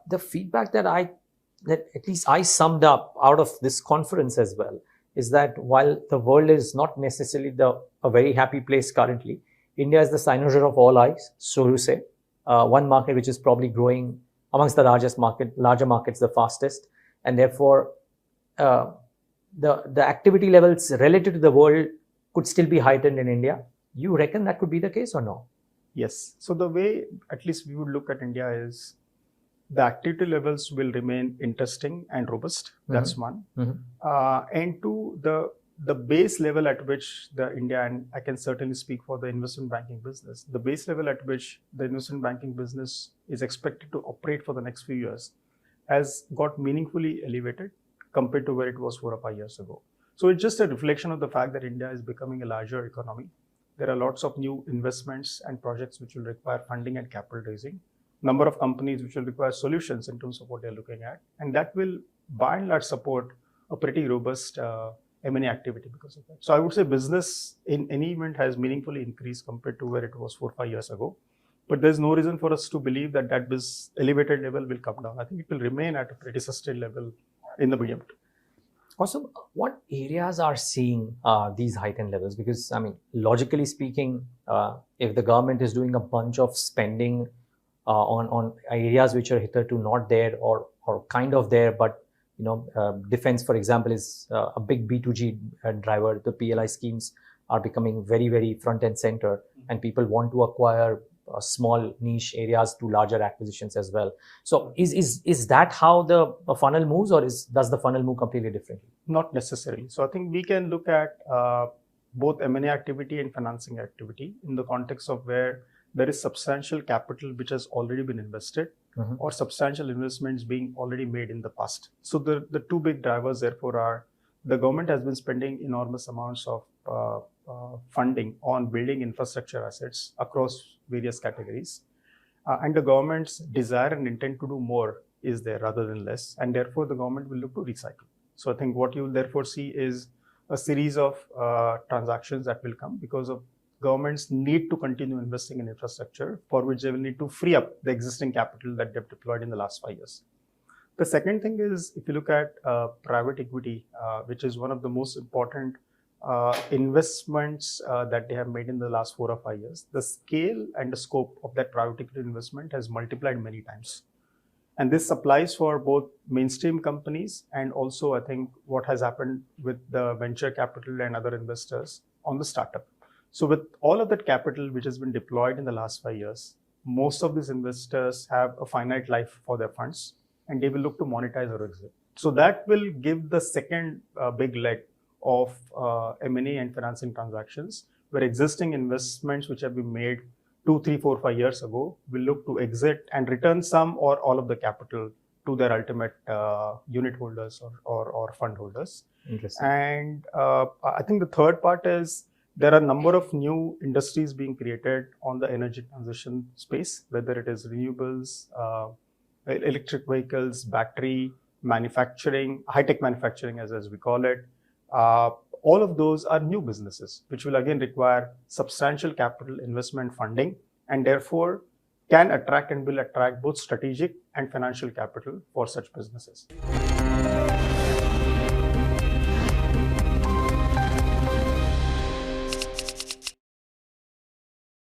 the feedback that at least I summed up out of this conference as well is that while the world is not necessarily a very happy place currently, India is the cynosure of all eyes, so to say. One market which is probably growing amongst the larger markets the fastest, and therefore the activity levels relative to the world could still be heightened in India. You reckon that could be the case or no? Yes. So the way at least we would look at India is the activity levels will remain interesting and robust. That's one. And two, the base level at which the India, and I can certainly speak for the investment banking business, the base level at which the investment banking business is expected to operate for the next few years has got meaningfully elevated compared to where it was 4 or 5 years ago. So it's just a reflection of the fact that India is becoming a larger economy. There are lots of new investments and projects which will require funding and capital raising. Number of companies which will require solutions in terms of what they're looking at. And that will by and large support a pretty robust M&A activity because of that. So I would say business in any event has meaningfully increased compared to where it was 4 or 5 years ago. But there's no reason for us to believe that this elevated level will come down. I think it will remain at a pretty sustained level in the medium term. Also, what areas are seeing these heightened levels? Because, I mean, logically speaking, if the government is doing a bunch of spending on areas which are hitherto not there or kind of there, but defense, for example, is a big B2G driver. The PLI schemes are becoming very, very front and center, and people want to acquire small niche areas to larger acquisitions as well. So is that how the funnel moves, or does the funnel move completely differently? Not necessarily. So I think we can look at both M&A activity and financing activity in the context of where there is substantial capital which has already been invested or substantial investments being already made in the past. So the two big drivers therefore are the government has been spending enormous amounts of funding on building infrastructure assets across various categories. And the government's desire and intent to do more is there rather than less. And therefore, the government will look to recycle. So I think what you will therefore see is a series of transactions that will come because of governments need to continue investing in infrastructure for which they will need to free up the existing capital that they've deployed in the last 5 years. The second thing is if you look at private equity, which is one of the most important investments that they have made in the last 4 or 5 years, the scale and the scope of that private equity investment has multiplied many times. And this applies for both mainstream companies and also I think what has happened with the venture capital and other investors on the startup. So with all of that capital which has been deployed in the last 5 years, most of these investors have a finite life for their funds and they will look to monetize or exit. So that will give the second big leg of M&A and financing transactions where existing investments which have been made 2, 3, 4, 5 years ago will look to exit and return some or all of the capital to their ultimate unit holders or fund holders. Interesting. And I think the third part is there are a number of new industries being created on the energy transition space, whether it is renewables, electric vehicles, battery manufacturing, high-tech manufacturing as we call it. All of those are new businesses, which will again require substantial capital investment funding and therefore can attract and will attract both strategic and financial capital for such businesses.